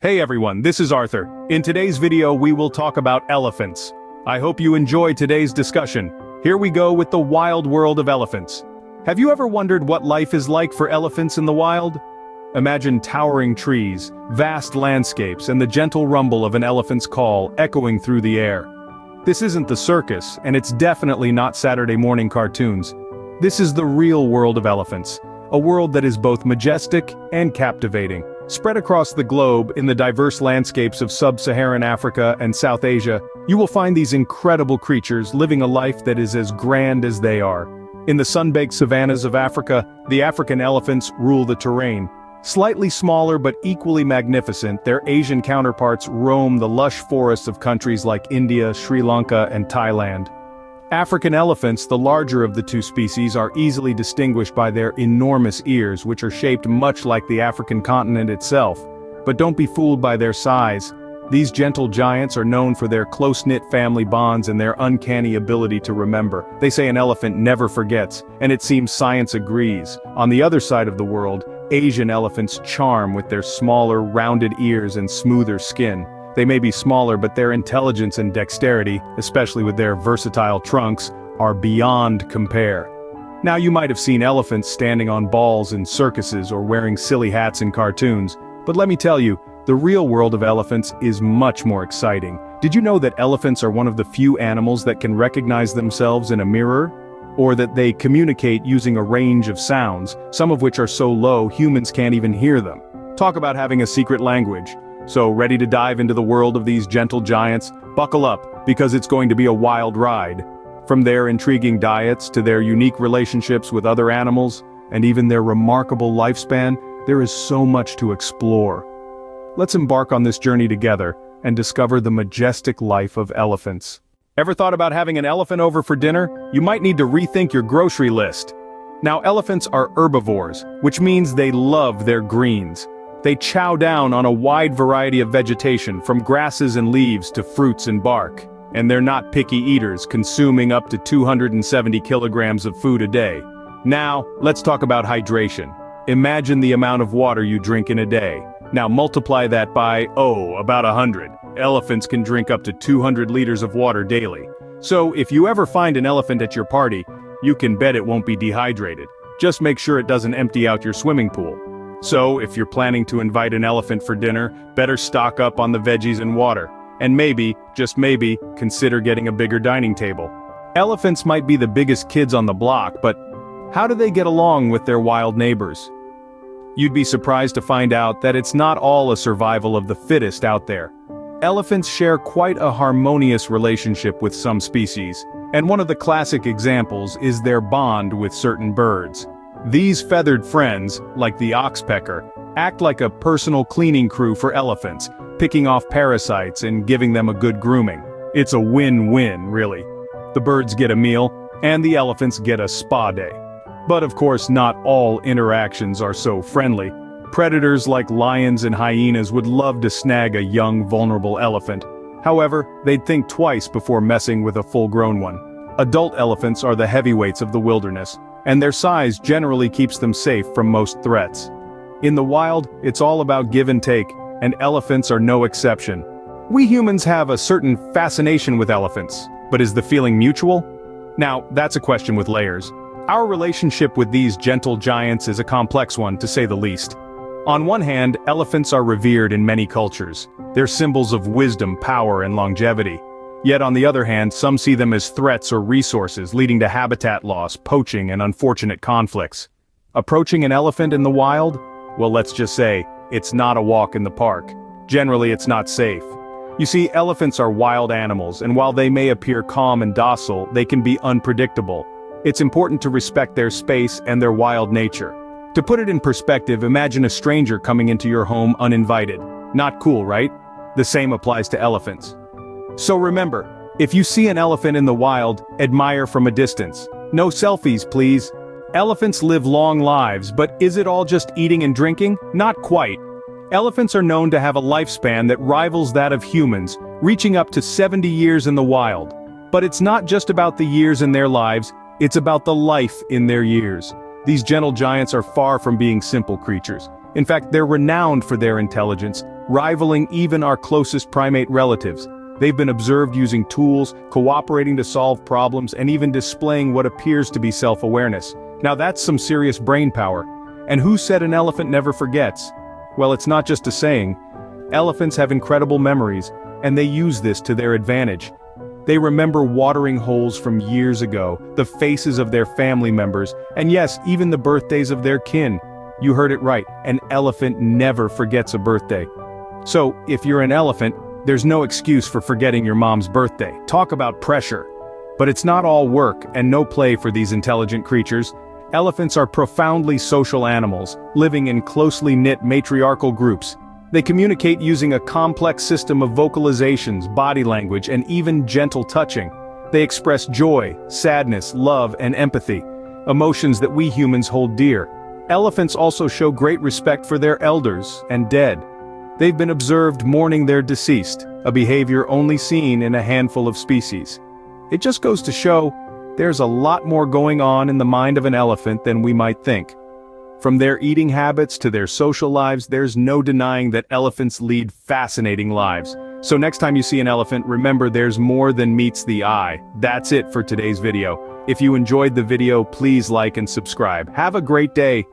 Hey everyone, this is Arthur. In today's video we will talk about elephants. I hope you enjoy today's discussion. Here we go with the wild world of elephants. Have you ever wondered what life is like for elephants in the wild? Imagine towering trees, vast landscapes, and the gentle rumble of an elephant's call echoing through the air. This isn't the circus, and it's definitely not Saturday morning cartoons. This is the real world of elephants, a world that is both majestic and captivating. Spread across the globe in the diverse landscapes of sub-Saharan Africa and South Asia, you will find these incredible creatures living a life that is as grand as they are. In the sun-baked savannas of Africa, the African elephants rule the terrain. Slightly smaller but equally magnificent, their Asian counterparts roam the lush forests of countries like India, Sri Lanka, and Thailand. African elephants, the larger of the two species, are easily distinguished by their enormous ears, which are shaped much like the African continent itself. But don't be fooled by their size. These gentle giants are known for their close-knit family bonds and their uncanny ability to remember. They say an elephant never forgets, and it seems science agrees. On the other side of the world, Asian elephants charm with their smaller, rounded ears and smoother skin. They may be smaller, but their intelligence and dexterity, especially with their versatile trunks, are beyond compare. Now you might have seen elephants standing on balls in circuses or wearing silly hats in cartoons, but let me tell you, the real world of elephants is much more exciting. Did you know that elephants are one of the few animals that can recognize themselves in a mirror? Or that they communicate using a range of sounds, some of which are so low humans can't even hear them. Talk about having a secret language. So ready to dive into the world of these gentle giants? Buckle up, because it's going to be a wild ride. From their intriguing diets to their unique relationships with other animals, and even their remarkable lifespan, there is so much to explore. Let's embark on this journey together and discover the majestic life of elephants. Ever thought about having an elephant over for dinner? You might need to rethink your grocery list. Now, elephants are herbivores, which means they love their greens. They chow down on a wide variety of vegetation, from grasses and leaves to fruits and bark. And they're not picky eaters, consuming up to 270 kilograms of food a day. Now, let's talk about hydration. Imagine the amount of water you drink in a day. Now multiply that by, about 100. Elephants can drink up to 200 liters of water daily. So if you ever find an elephant at your party, you can bet it won't be dehydrated. Just make sure it doesn't empty out your swimming pool. So, if you're planning to invite an elephant for dinner, better stock up on the veggies and water. And maybe, just maybe, consider getting a bigger dining table. Elephants might be the biggest kids on the block, but how do they get along with their wild neighbors? You'd be surprised to find out that it's not all a survival of the fittest out there. Elephants share quite a harmonious relationship with some species, and one of the classic examples is their bond with certain birds. These feathered friends, like the oxpecker, act like a personal cleaning crew for elephants, picking off parasites and giving them a good grooming. It's a win-win, really. The birds get a meal, and the elephants get a spa day. But of course, not all interactions are so friendly. Predators like lions and hyenas would love to snag a young, vulnerable elephant. However, they'd think twice before messing with a full-grown one. Adult elephants are the heavyweights of the wilderness, and their size generally keeps them safe from most threats. In the wild, it's all about give and take, and elephants are no exception. We humans have a certain fascination with elephants, but is the feeling mutual? Now, that's a question with layers. Our relationship with these gentle giants is a complex one, to say the least. On one hand, elephants are revered in many cultures. They're symbols of wisdom, power, and longevity. Yet on the other hand, some see them as threats or resources, leading to habitat loss, poaching, and unfortunate conflicts. Approaching an elephant in the wild? Well, let's just say, it's not a walk in the park. Generally, it's not safe. You see, elephants are wild animals, and while they may appear calm and docile, they can be unpredictable. It's important to respect their space and their wild nature. To put it in perspective, imagine a stranger coming into your home uninvited. Not cool, right? The same applies to elephants. So remember, if you see an elephant in the wild, admire from a distance. No selfies, please. Elephants live long lives, but is it all just eating and drinking? Not quite. Elephants are known to have a lifespan that rivals that of humans, reaching up to 70 years in the wild. But it's not just about the years in their lives, it's about the life in their years. These gentle giants are far from being simple creatures. In fact, they're renowned for their intelligence, rivaling even our closest primate relatives. They've been observed using tools, cooperating to solve problems, and even displaying what appears to be self-awareness. Now that's some serious brain power. And who said an elephant never forgets? Well, it's not just a saying. Elephants have incredible memories, and they use this to their advantage. They remember watering holes from years ago, the faces of their family members, and yes, even the birthdays of their kin. You heard it right, an elephant never forgets a birthday. So, if you're an elephant, there's no excuse for forgetting your mom's birthday. Talk about pressure. But it's not all work and no play for these intelligent creatures. Elephants are profoundly social animals, living in closely knit matriarchal groups. They communicate using a complex system of vocalizations, body language, and even gentle touching. They express joy, sadness, love, and empathy, emotions that we humans hold dear. Elephants also show great respect for their elders and dead. They've been observed mourning their deceased, a behavior only seen in a handful of species. It just goes to show, there's a lot more going on in the mind of an elephant than we might think. From their eating habits to their social lives, there's no denying that elephants lead fascinating lives. So next time you see an elephant, remember there's more than meets the eye. That's it for today's video. If you enjoyed the video, please like and subscribe. Have a great day.